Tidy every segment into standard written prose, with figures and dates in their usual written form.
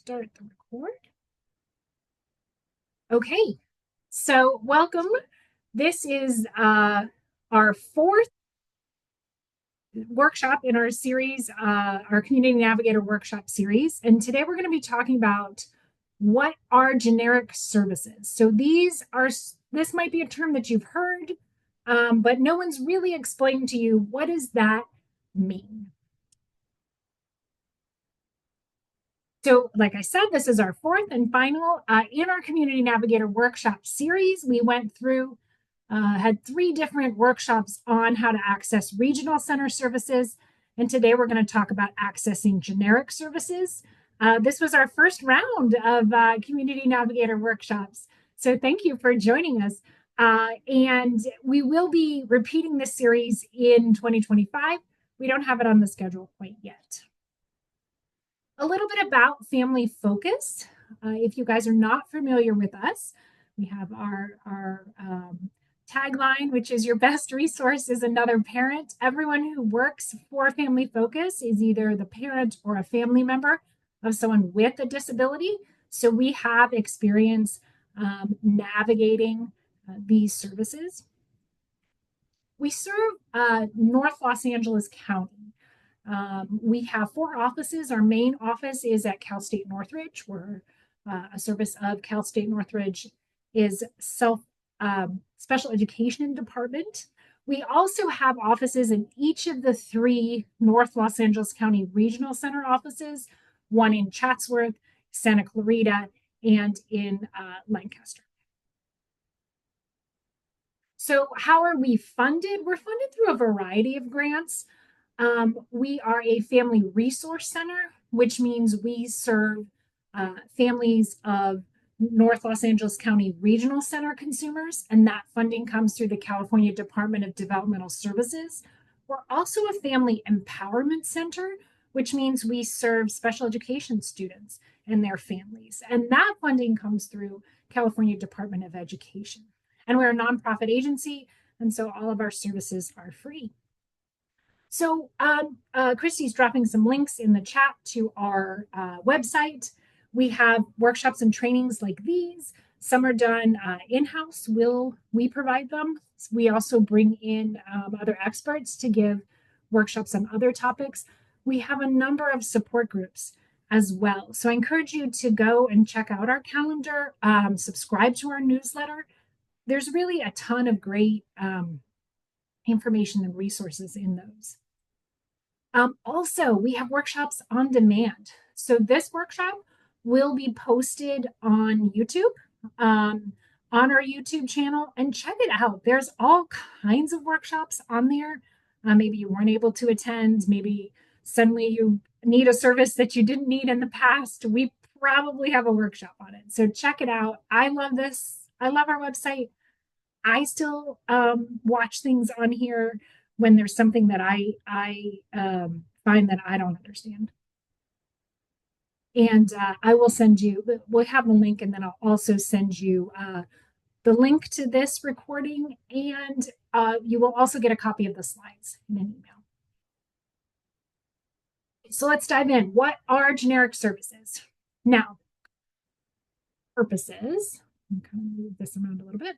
start the record. Okay, so welcome. This is our fourth workshop in our series, our Community Navigator workshop series. And today we're going to be talking about what are generic services. So this might be a term that you've heard, but no one's really explained to you what does that mean. So, like I said, this is our fourth and final in our Community Navigator workshop series. We went through, had 3 different workshops on how to access regional center services. And today we're going to talk about accessing generic services. This was our first round of Community Navigator workshops. So thank you for joining us. And we will be repeating this series in 2025. We don't have it on the schedule quite yet. A little bit about Family Focus. If you guys are not familiar with us, we have our tagline, which is your best resource is another parent. Everyone who works for Family Focus is either the parent or a family member of someone with a disability. So we have experience navigating these services. We serve North Los Angeles County. We have 4 offices. Our main office is at Cal State Northridge, where a service of Cal State Northridge is special education department. We also have offices in each of the 3 North Los Angeles County Regional Center offices, one in Chatsworth, Santa Clarita, and in Lancaster. So how are we funded? We're funded through a variety of grants. We are a family resource center, which means we serve families of North Los Angeles County Regional Center consumers, and that funding comes through the California Department of Developmental Services. We're also a family empowerment center, which means we serve special education students and their families, and that funding comes through California Department of Education. And we're a nonprofit agency, and so all of our services are free. So Christy's dropping some links in the chat to our website. We have workshops and trainings like these. Some are done in-house. We provide them. We also bring in other experts to give workshops on other topics. We have a number of support groups as well. So I encourage you to go and check out our calendar, subscribe to our newsletter. There's really a ton of great information and resources in those. Also, we have workshops on demand. So this workshop will be posted on YouTube, on our YouTube channel, and check it out. There's all kinds of workshops on there. Maybe you weren't able to attend. Maybe suddenly you need a service that you didn't need in the past. We probably have a workshop on it. So check it out. I love this. I love our website. I still watch things on here when there's something that I find that I don't understand. And I will send you, we'll have the link, and then I'll also send you the link to this recording, and you will also get a copy of the slides in an email. So let's dive in. What are generic services? Now, purposes, I'm kind of move this around a little bit.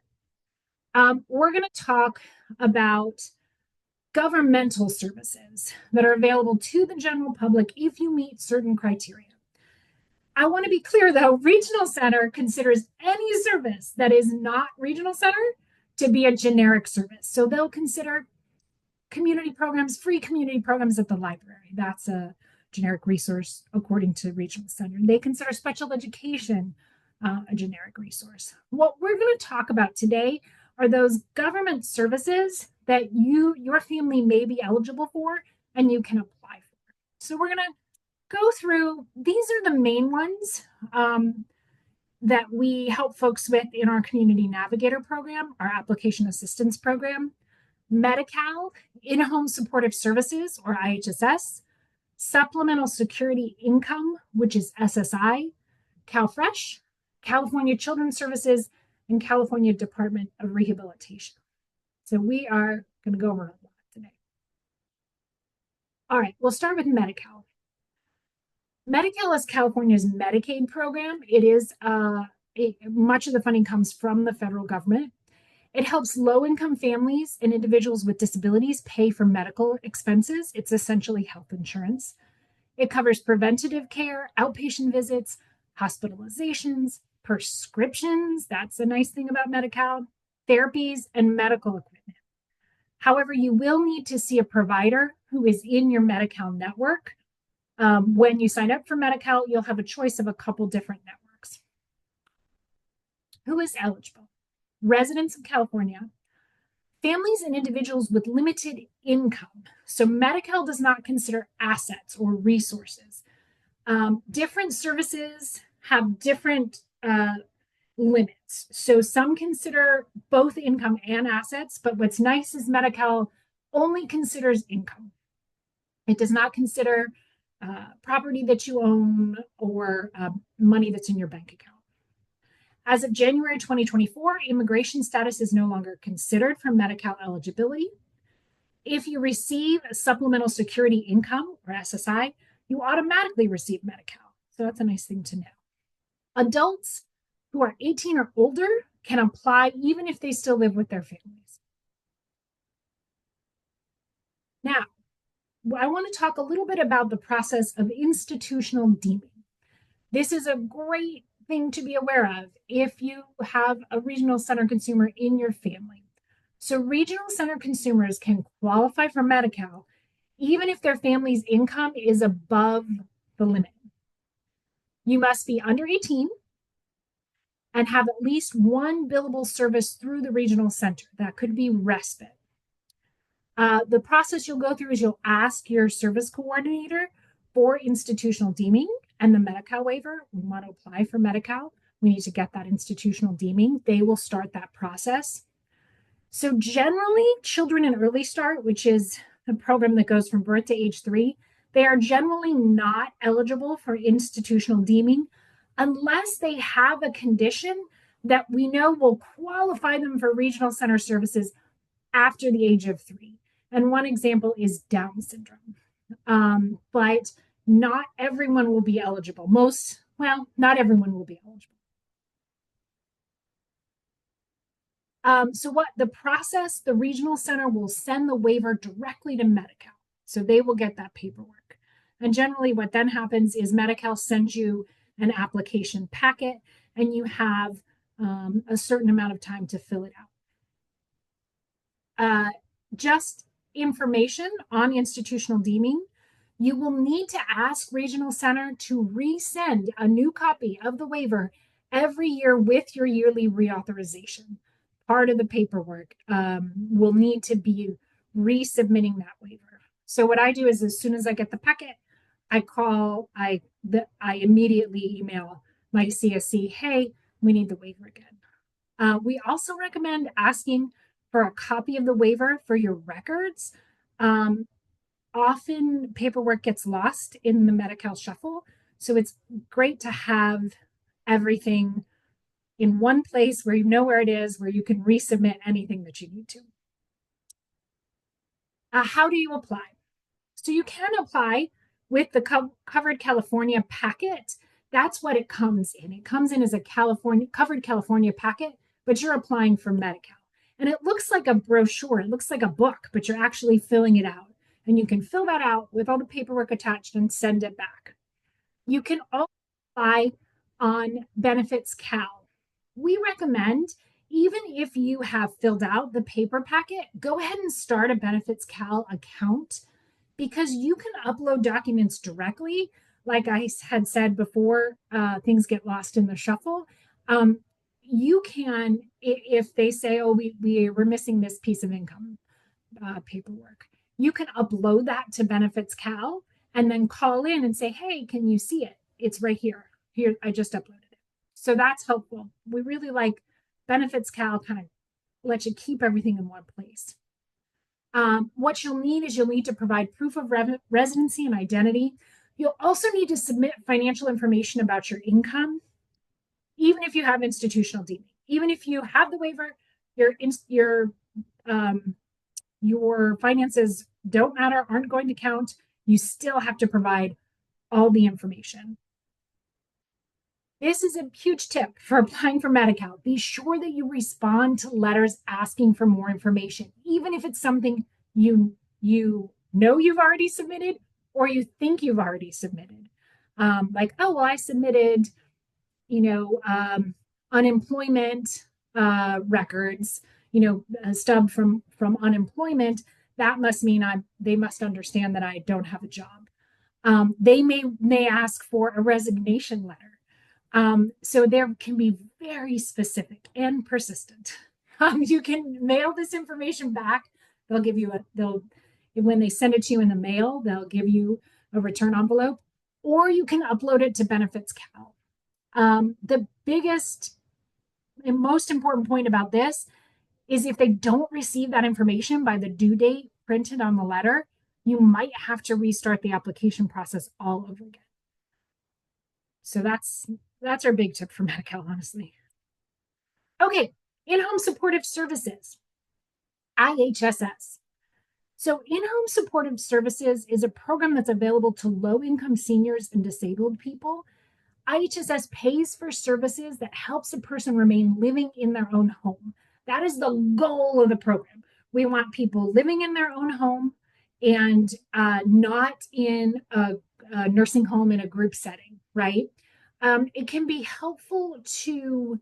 We're going to talk about governmental services that are available to the general public if you meet certain criteria. I want to be clear, though, Regional Center considers any service that is not Regional Center to be a generic service. So they'll consider community programs, free community programs at the library. That's a generic resource according to Regional Center. They consider special education a generic resource. What we're going to talk about today are those government services that your family may be eligible for and you can apply for. So we're going to go through, these are the main ones that we help folks with in our Community Navigator program, our application assistance program. Medi-Cal, in-home supportive services, or IHSS, supplemental security income, which is SSI, CalFresh, California Children's Services, and California Department of Rehabilitation. So we are going to go over a lot today. All right, we'll start with Medi-Cal. Medi-Cal is California's Medicaid program. It is much of the funding comes from the federal government. It helps low-income families and individuals with disabilities pay for medical expenses. It's essentially health insurance. It covers preventative care, outpatient visits, hospitalizations, prescriptions. That's a nice thing about Medi-Cal, therapies, and medical equipment. However, you will need to see a provider who is in your Medi-Cal network. When you sign up for Medi-Cal, you'll have a choice of a couple different networks. Who is eligible? Residents of California, families and individuals with limited income. So Medi-Cal does not consider assets or resources. Different services have different limits. So some consider both income and assets, but what's nice is Medi-Cal only considers income. It does not consider property that you own or money that's in your bank account. As of January 2024, immigration status is no longer considered for Medi-Cal eligibility. If you receive supplemental security income or SSI, you automatically receive Medi-Cal. So that's a nice thing to know. Adults who are 18 or older can apply even if they still live with their families. Now, I want to talk a little bit about the process of institutional deeming. This is a great thing to be aware of if you have a regional center consumer in your family. So regional center consumers can qualify for Medi-Cal even if their family's income is above the limit. You must be under 18 and have at least one billable service through the regional center. That could be respite. The process you'll go through is you'll ask your service coordinator for institutional deeming and the Medi-Cal waiver. We want to apply for Medi-Cal. We need to get that institutional deeming. They will start that process. So generally, children in Early Start, which is a program that goes from birth to age 3, they are generally not eligible for institutional deeming unless they have a condition that we know will qualify them for regional center services after the age of 3. And one example is Down syndrome. But not everyone will be eligible. Not everyone will be eligible. So what the process, the regional center will send the waiver directly to Medi-Cal. So they will get that paperwork. And generally what then happens is Medi-Cal sends you an application packet and you have a certain amount of time to fill it out. Just information on institutional deeming, you will need to ask Regional Center to resend a new copy of the waiver every year with your yearly reauthorization. Part of the paperwork will need to be resubmitting that waiver. So what I do is as soon as I get the packet, I immediately email my CSC, hey, we need the waiver again. We also recommend asking for a copy of the waiver for your records. Often paperwork gets lost in the Medi-Cal shuffle, so it's great to have everything in one place where you know where it is, where you can resubmit anything that you need to. How do you apply? So you can apply with the Covered California packet. That's what it comes in. It comes in as a Covered California packet, but you're applying for Medi-Cal. And it looks like a brochure. It looks like a book, but you're actually filling it out. And you can fill that out with all the paperwork attached and send it back. You can also apply on Benefits Cal. We recommend, even if you have filled out the paper packet, go ahead and start a Benefits Cal account because you can upload documents directly. Like I had said before, things get lost in the shuffle. You can, if they say, oh, we're missing this piece of income paperwork, you can upload that to Benefits Cal and then call in and say, hey, can you see it? It's right here. Here, I just uploaded it. So that's helpful. We really like Benefits Cal, kind of lets you keep everything in one place. What you'll need is you'll need to provide proof of residency and identity. You'll also need to submit financial information about your income, even if you have institutional deeming. Even if you have the waiver, your finances don't matter, aren't going to count. You still have to provide all the information. This is a huge tip for applying for Medi-Cal. Be sure that you respond to letters asking for more information, even if it's something you know you've already submitted or you think you've already submitted. Like, oh, well, I submitted, you know, unemployment records, a stub from unemployment. That must mean they must understand that I don't have a job. They may ask for a resignation letter. So there can be very specific and persistent. You can mail this information back. They'll give you when they send it to you in the mail, they'll give you a return envelope, or you can upload it to Benefits Cal. The biggest and most important point about this is if they don't receive that information by the due date printed on the letter, you might have to restart the application process all over again. So that's our big tip for Medi-Cal, honestly. Okay, in-home supportive services, IHSS. So in-home supportive services is a program that's available to low-income seniors and disabled people. IHSS pays for services that helps a person remain living in their own home. That is the goal of the program. We want people living in their own home and not in a nursing home in a group setting, right? It can be helpful to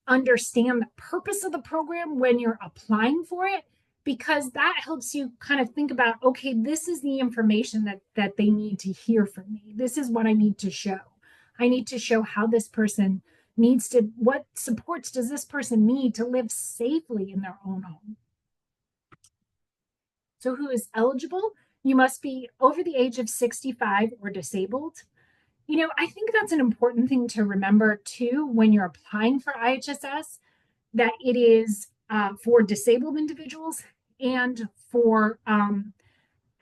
understand the purpose of the program when you're applying for it, because that helps you kind of think about, okay, this is the information that they need to hear from me. This is what I need to show. I need to show how this person what supports does this person need to live safely in their own home. So who is eligible? You must be over the age of 65 or disabled. I think that's an important thing to remember too when you're applying for IHSS, that it is for disabled individuals and for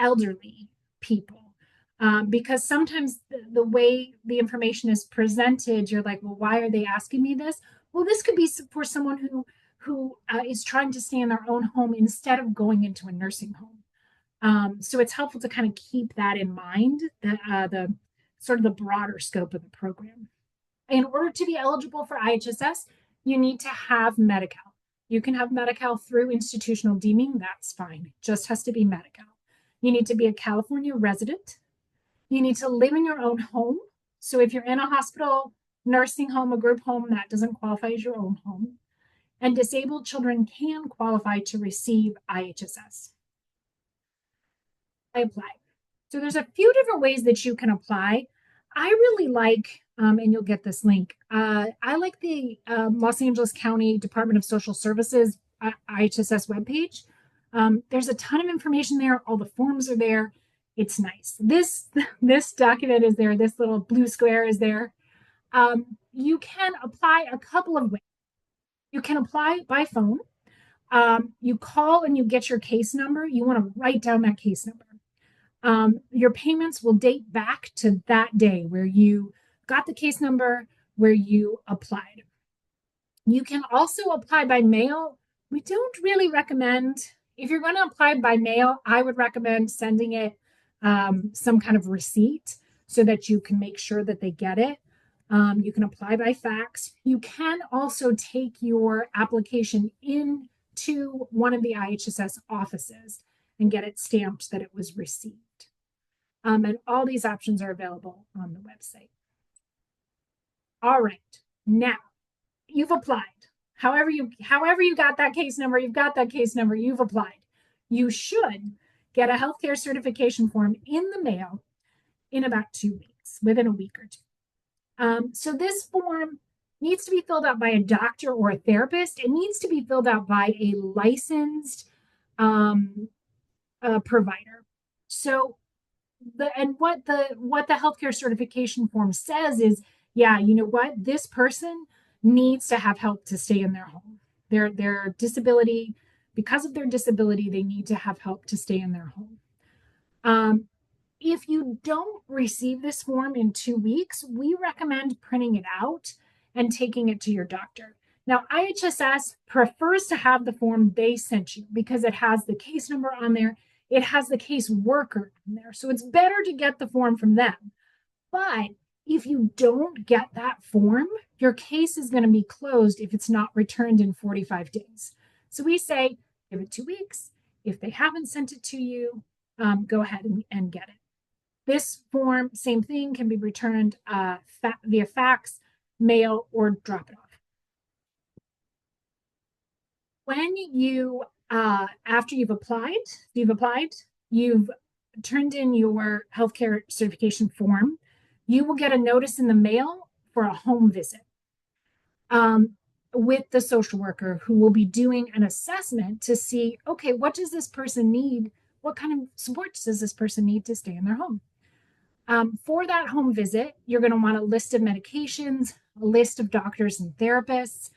elderly people. Because sometimes the way the information is presented, you're like, well, why are they asking me this? Well, this could be for someone who is trying to stay in their own home instead of going into a nursing home. So it's helpful to kind of keep that in mind, the sort of the broader scope of the program. In order to be eligible for IHSS, you need to have Medi-Cal. You can have Medi-Cal through institutional deeming, that's fine. It just has to be Medi-Cal. You need to be a California resident. You need to live in your own home. So if you're in a hospital, nursing home, a group home, that doesn't qualify as your own home. And disabled children can qualify to receive IHSS. I apply. So there's a few different ways that you can apply. I really like, and you'll get this link, I like the Los Angeles County Department of Social Services IHSS webpage. There's a ton of information there. All the forms are there. It's nice. This document is there. This little blue square is there. You can apply a couple of ways. You can apply by phone. You call and you get your case number. You want to write down that case number. Your payments will date back to that day where you got the case number, where you applied. You can also apply by mail. We don't really recommend, if you're going to apply by mail, I would recommend sending it some kind of receipt so that you can make sure that they get it. You can apply by fax. You can also take your application into one of the IHSS offices and get it stamped that it was received. And all these options are available on the website. All right, now you've applied. However you got that case number, you've applied. You should get a healthcare certification form in the mail in about 2 weeks, within a week or two. So this form needs to be filled out by a doctor or a therapist. It needs to be filled out by a licensed provider. So what the healthcare certification form says is, yeah, you know what? This person needs to have help to stay in their home. Their disability, because of their disability, they need to have help to stay in their home. If you don't receive this form in 2 weeks, we recommend printing it out and taking it to your doctor. Now, IHSS prefers to have the form they sent you because it has the case number on there. It has the case worker in there. So it's better to get the form from them. But if you don't get that form, your case is going to be closed if it's not returned in 45 days. So we say, give it 2 weeks. If they haven't sent it to you, go ahead and get it. This form, same thing, can be returned via fax, mail, or drop it off. When you, after you've applied, you've turned in your healthcare certification form, you will get a notice in the mail for a home visit with the social worker who will be doing an assessment to see, okay, what does this person need? What kind of support does this person need to stay in their home? For that home visit, you're going to want a list of medications, a list of doctors and therapists.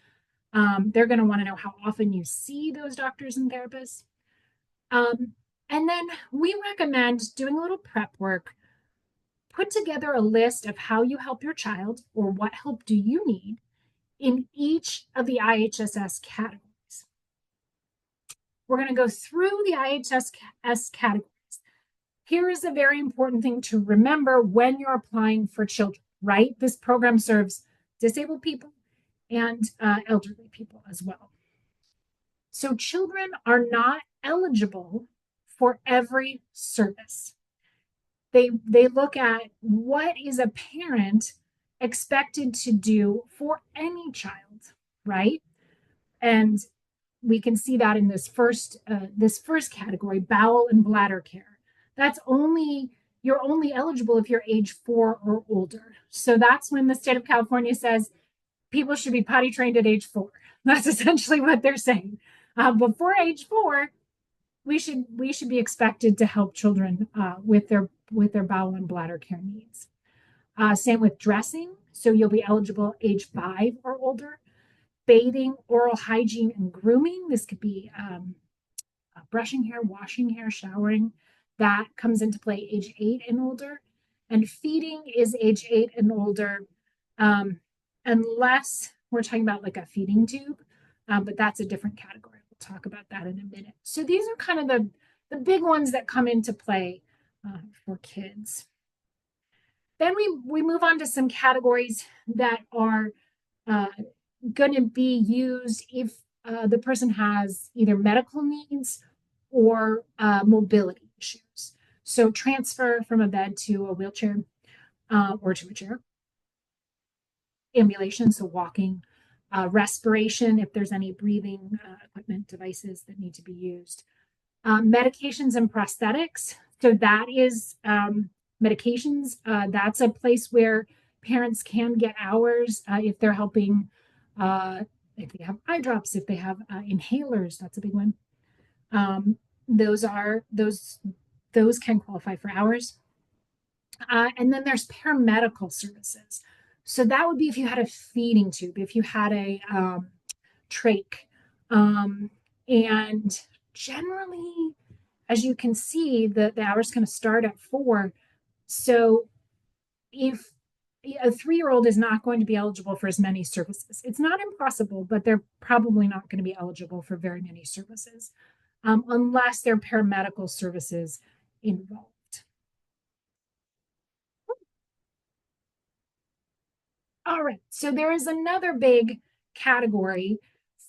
They're going to want to know how often you see those doctors and therapists. And then we recommend doing a little prep work. Put together a list of how you help your child or what help do you need in each of the IHSS categories. We're going to go through the IHSS categories. Here is a very important thing to remember when you're applying for children, right? This program serves disabled people and elderly people as well. So children are not eligible for every service. They look at what is a parent expected to do for any child, right? And we can see that in this first category, bowel and bladder care. You're only eligible if you're age 4 or older. So that's when the state of California says people should be potty trained at age 4. That's essentially what they're saying. Before age 4, we should be expected to help children with their bowel and bladder care needs. Same with dressing. So you'll be eligible age 5 or older. Bathing, oral hygiene, and grooming. This could be brushing hair, washing hair, showering. That comes into play age 8 and older. And feeding is age 8 and older, unless we're talking about like a feeding tube, but that's a different category. We'll talk about that in a minute. So these are kind of the big ones that come into play for kids. Then we move on to some categories that are going to be used if the person has either medical needs or mobility issues. So transfer from a bed to a wheelchair or to a chair. Ambulation, so walking. Respiration, if there's any breathing equipment devices that need to be used. Medications and prosthetics. So that is medications. That's a place where parents can get hours if they're helping, if they have eye drops, if they have inhalers, that's a big one. Those can qualify for hours. And then there's paramedical services. So that would be if you had a feeding tube, if you had a trach. And generally, as you can see, the hours kind of start at 4. So if a 3-year-old is not going to be eligible for as many services, it's not impossible, but they're probably not going to be eligible for very many services unless there are paramedical services involved. All right, so there is another big category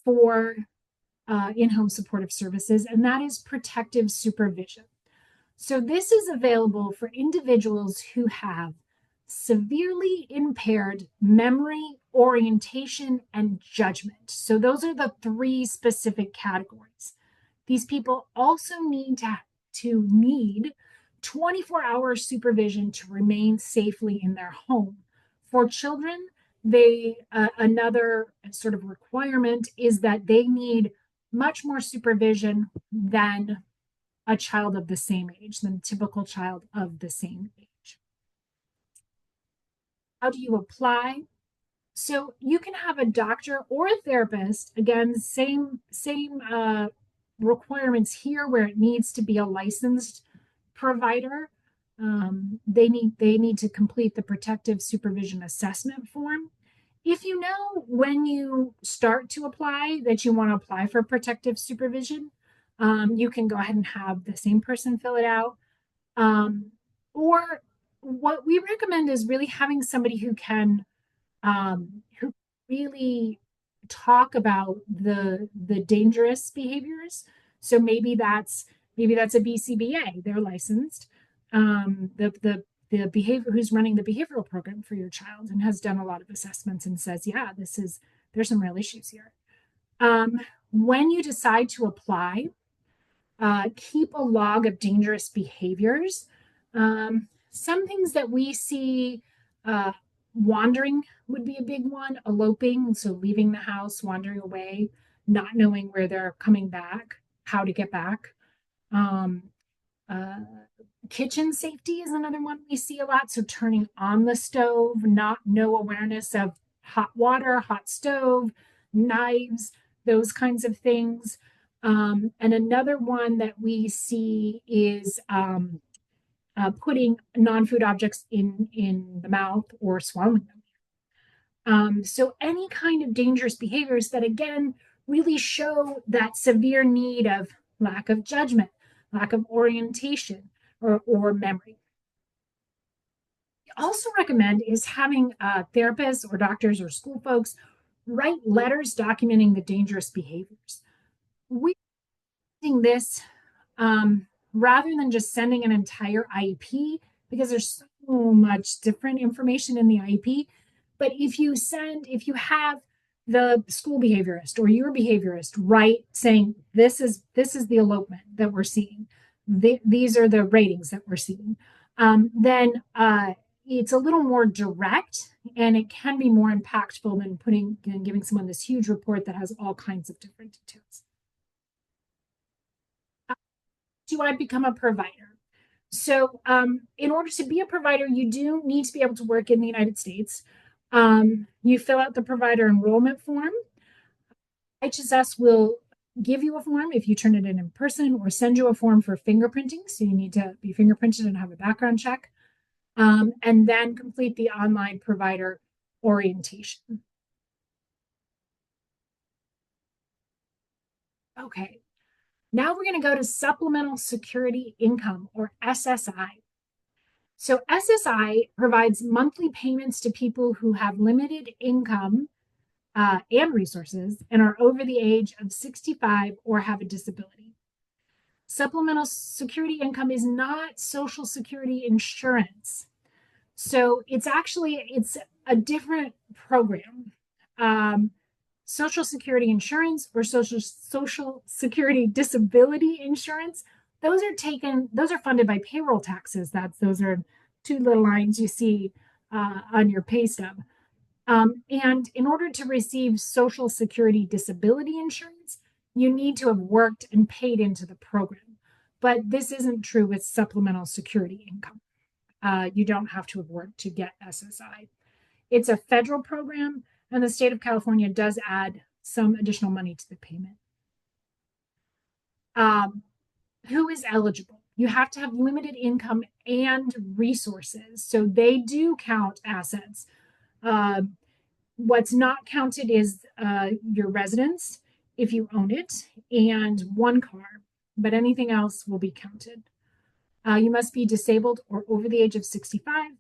for in-home supportive services, and that is protective supervision. So this is available for individuals who have severely impaired memory, orientation, and judgment. So those are the 3 specific categories. These people also need 24-hour supervision to remain safely in their home. For children, another sort of requirement is that they need much more supervision than a child of the same age, than a typical child of the same age. How do you apply? So you can have a doctor or a therapist, again, same requirements here where it needs to be a licensed provider. They need to complete the protective supervision assessment form. If you know when you start to apply that you want to apply for protective supervision, you can go ahead and have the same person fill it out. Or what we recommend is really having somebody who really talk about the dangerous behaviors. So maybe that's a BCBA. They're licensed. The behavior who's running the behavioral program for your child and has done a lot of assessments and says, yeah, there's some real issues here. Um, when you decide to apply, keep a log of dangerous behaviors. Some things that we see, wandering would be a big one, eloping, so leaving the house, wandering away, not knowing where they're coming back, how to get back. Um, uh, Kitchen safety is another one we see a lot. So turning on the stove, no awareness of hot water, hot stove, knives, those kinds of things. And another one that we see is putting non-food objects in the mouth or swallowing them. So any kind of dangerous behaviors that again really show that severe need of lack of judgment, lack of orientation, or memory. We also recommend is having therapists or doctors or school folks write letters documenting the dangerous behaviors. We're using this rather than just sending an entire IEP because there's so much different information in the IEP. But if you have the school behaviorist or your behaviorist write saying this is the elopement that we're seeing, these are the ratings that we're seeing, then it's a little more direct and it can be more impactful than putting and giving someone this huge report that has all kinds of different details. Do I become a provider? So, in order to be a provider, you do need to be able to work in the United States. You fill out the provider enrollment form. IHSS will give you a form if you turn it in person or send you a form for fingerprinting. So, you need to be fingerprinted and have a background check, and then complete the online provider orientation. Okay, now we're going to go to supplemental security income or SSI. So SSI provides monthly payments to people who have limited income and resources and are over the age of 65 or have a disability. Supplemental security income is not Social Security insurance. So it's a different program. Social Security insurance or Social Security disability insurance, those are funded by payroll taxes. Those are two little lines you see on your pay stub. And in order to receive Social Security disability insurance, you need to have worked and paid into the program. But this isn't true with supplemental security income. You don't have to have worked to get SSI. It's a federal program, and the state of California does add some additional money to the payment. Who is eligible? You have to have limited income and resources. So they do count assets. What's not counted is your residence, if you own it, and one car, but anything else will be counted. You must be disabled or over the age of 65.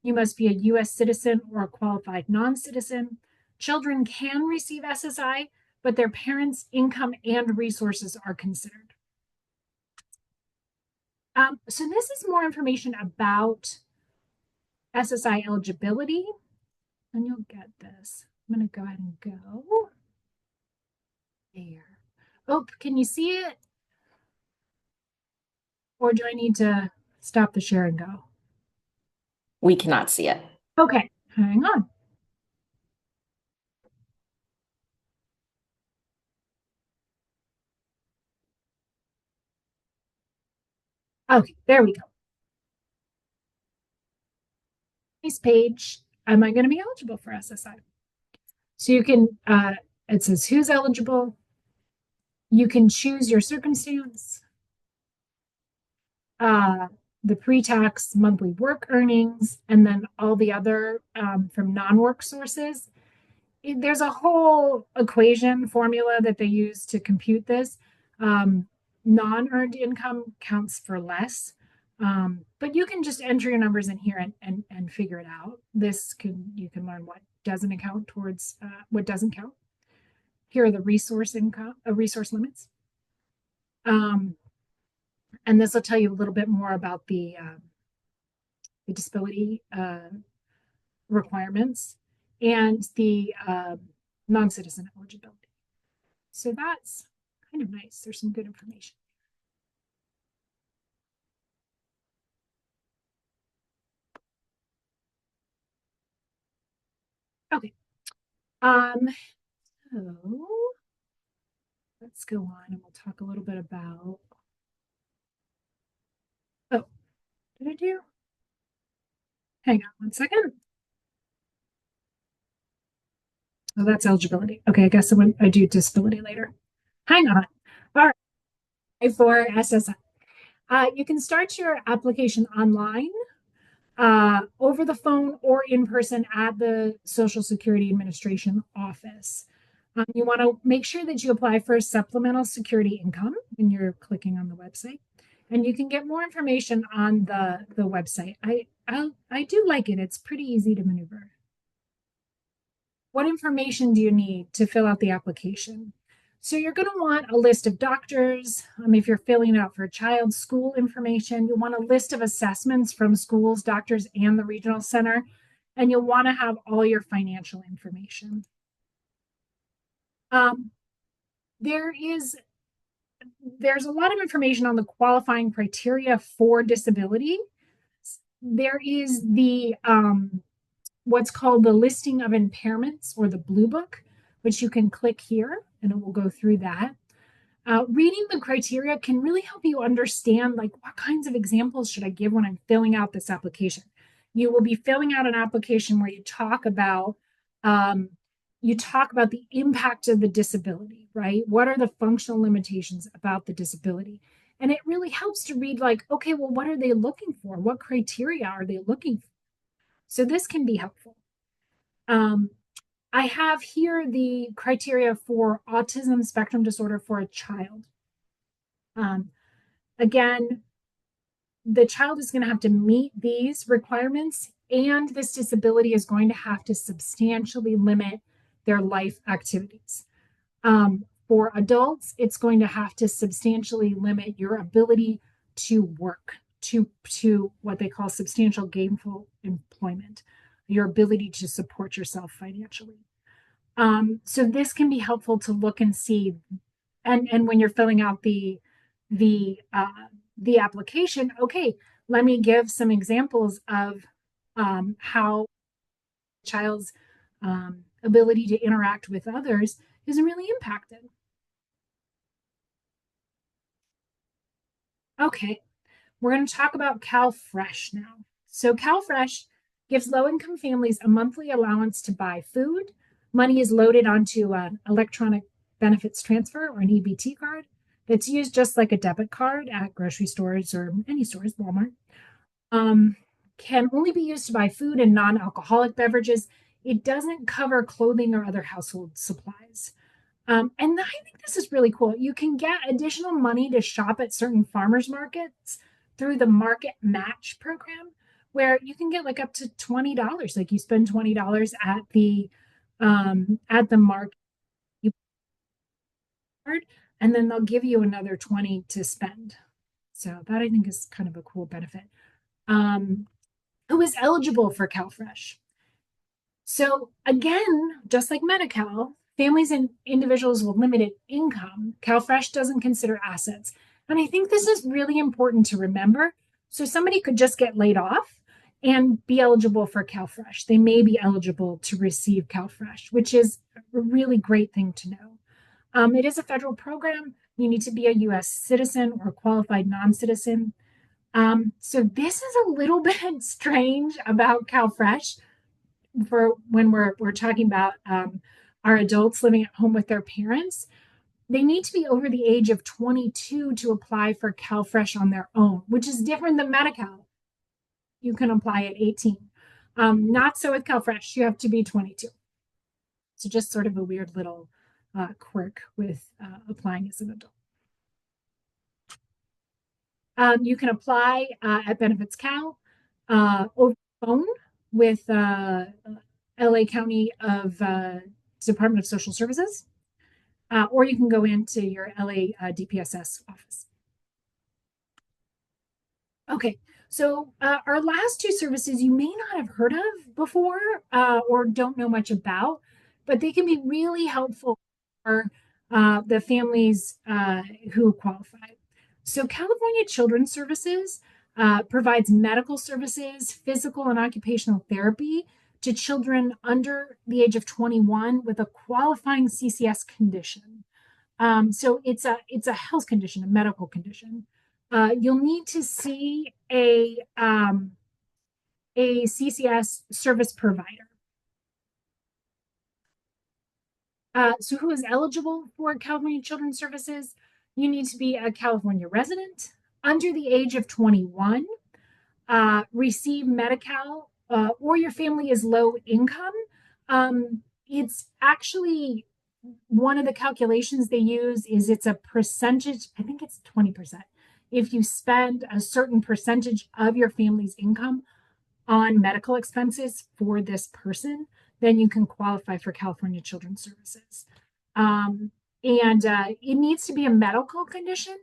You must be a US citizen or a qualified non-citizen. Children can receive SSI, but their parents' income and resources are considered. So this is more information about SSI eligibility, and you'll get this. I'm going to go ahead and go there. Oh, can you see it? Or do I need to stop the share and go? We cannot see it. Okay, hang on. Okay, there we go. This page, am I going to be eligible for SSI? So you can, it says who's eligible. You can choose your circumstance, the pre-tax monthly work earnings, and then all the other from non-work sources. There's a whole equation formula that they use to compute this. Non-earned income counts for less. But you can just enter your numbers in here and figure it out. You can learn what doesn't account towards what doesn't count. Here are the resource limits. And this will tell you a little bit more about the disability requirements and the non-citizen eligibility. So that's kind of nice. There's some good information. Okay. So let's go on and we'll talk a little bit about. Oh, did I do? Hang on one second. Oh, that's eligibility. Okay, I guess I do disability later. Hang on. All right, for SSI. You can start your application online, over the phone, or in person at the Social Security Administration office. You want to make sure that you apply for supplemental security income when you're clicking on the website. And you can get more information on the website. I do like it. It's pretty easy to maneuver. What information do you need to fill out the application? So you're going to want a list of doctors. If you're filling out for a child's school information, you want a list of assessments from schools, doctors, and the regional center. And you'll want to have all your financial information. Um, there's a lot of information on the qualifying criteria for disability. There is the what's called the listing of impairments, or the blue book, which you can click here and it will go through that. Reading the criteria can really help you understand, like, what kinds of examples should I give when I'm filling out this application. You will be filling out an application where um, you talk about the impact of the disability, right? What are the functional limitations about the disability? And it really helps to read, like, okay, well, what are they looking for? What criteria are they looking for? So this can be helpful. Um, I have here the criteria for autism spectrum disorder for a child. Um, Again, the child is going to have to meet these requirements, and this disability is going to have to substantially limit their life activities. For adults, it's going to have to substantially limit your ability to work, to what they call substantial gainful employment, your ability to support yourself financially. So this can be helpful to look and see, and when you're filling out the application, okay, let me give some examples of how a child's ability to interact with others is really impacted. Okay, we're going to talk about CalFresh now. So CalFresh gives low-income families a monthly allowance to buy food. Money is loaded onto an electronic benefits transfer, or an EBT card, that's used just like a debit card at grocery stores or any stores, Walmart. Um, can only be used to buy food and non-alcoholic beverages. It doesn't cover clothing or other household supplies. And I think this is really cool. You can get additional money to shop at certain farmers markets through the Market Match program, where you can get like up to $20. Like, you spend $20 at the market, you card, and then they'll give you another 20 to spend. So that, I think, is kind of a cool benefit. Who is eligible for CalFresh? So again, just like Medi-Cal, families and individuals with limited income, CalFresh doesn't consider assets. And I think this is really important to remember. So somebody could just get laid off and be eligible for CalFresh. They may be eligible to receive CalFresh, which is a really great thing to know. It is a federal program. You need to be a US citizen or qualified non-citizen. So this is a little bit strange about CalFresh for when we're talking about our adults living at home with their parents. They need to be over the age of 22 to apply for CalFresh on their own, which is different than Medi-Cal. You can apply at 18. Not so with CalFresh. You have to be 22. So just sort of a weird little quirk with applying as an adult. You can apply at Benefits Cal over the phone with LA County of Department of Social Services, or you can go into your LA DPSS office. Okay, so our last two services you may not have heard of before or don't know much about, but they can be really helpful for the families who qualify. So, California Children's Services provides medical services, physical and occupational therapy to children under the age of 21 with a qualifying CCS condition. So it's a health condition, a medical condition. You'll need to see a CCS service provider. So who is eligible for California Children's Services? You need to be a California resident under the age of 21, receive Medi-Cal, or your family is low income. It's actually one of the calculations they use is it's a percentage, I think it's 20%. If you spend a certain percentage of your family's income on medical expenses for this person, then you can qualify for California Children's Services. And it needs to be a medical condition.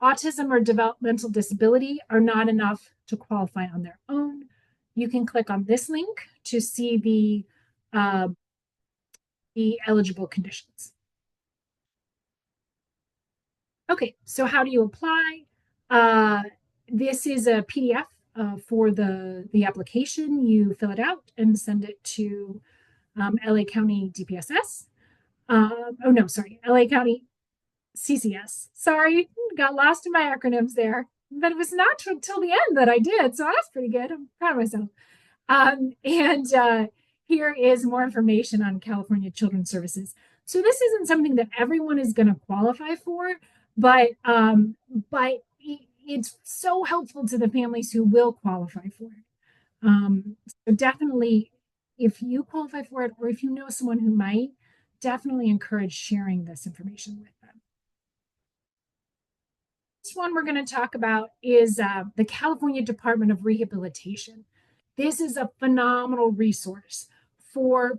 Autism or developmental disability are not enough to qualify on their own. You can click on this link to see the eligible conditions. Okay, so how do you apply? This is a PDF for the application. You fill it out and send it to LA County DPSS. Oh no, sorry, LA County CCS. Sorry, got lost in my acronyms there. But it was not till the end that I did, so that's pretty good. I'm proud of myself. And here is more information on California Children's Services. So this isn't something that everyone is going to qualify for, but it's so helpful to the families who will qualify for it. So definitely, if you qualify for it, or if you know someone who might, definitely encourage sharing this information with them. This one we're going to talk about is the California Department of Rehabilitation. This is a phenomenal resource for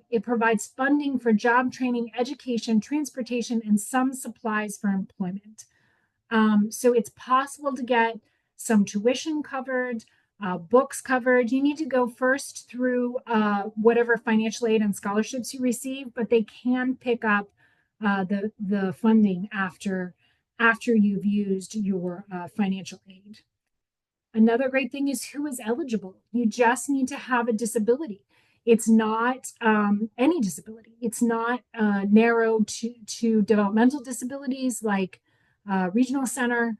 it provides funding for job training, education, transportation, and some supplies for employment. So it's possible to get some tuition covered, books covered. You need to go first through whatever financial aid and scholarships you receive, but they can pick up the funding after you've used your financial aid. Another great thing is who is eligible. You just need to have a disability. It's not any disability. It's not narrow to developmental disabilities like regional center.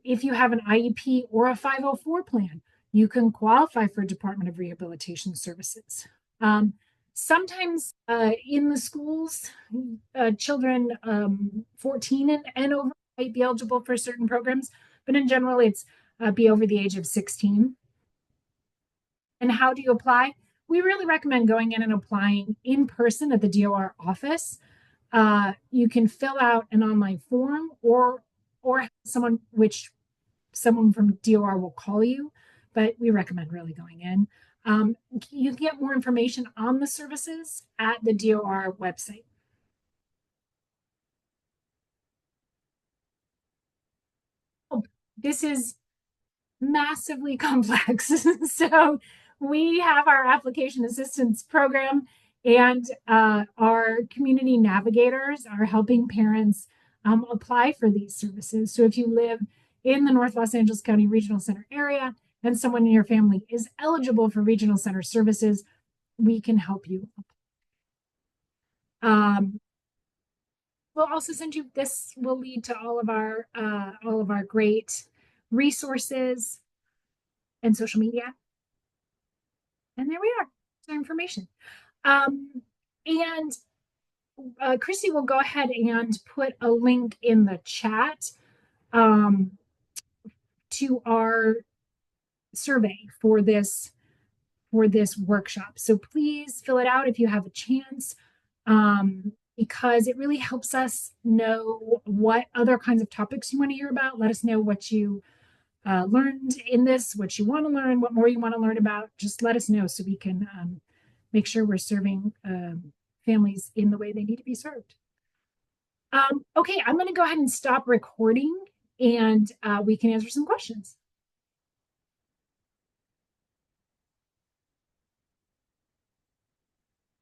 If you have an IEP or a 504 plan, you can qualify for Department of Rehabilitation Services. Sometimes in the schools, children 14 and over might be eligible for certain programs, but in general, it's be over the age of 16. And how do you apply? We really recommend going in and applying in person at the DOR office. You can fill out an online form or someone from DOR will call you, but we recommend really going in. You can get more information on the services at the DOR website. This is massively complex. So we have our application assistance program, and our community navigators are helping parents apply for these services. So if you live in the North Los Angeles County Regional Center area and someone in your family is eligible for regional center services, we can help you. We'll also send you, this will lead to all of our great resources and social media. And there we are, so information. And Christy will go ahead and put a link in the chat to our survey for this workshop. So please fill it out if you have a chance. because it really helps us know what other kinds of topics you want to hear about. Let us know what you learned in this, what you want to learn, what more you want to learn about. Just let us know so we can make sure we're serving families in the way they need to be served. Okay, I'm going to go ahead and stop recording and we can answer some questions.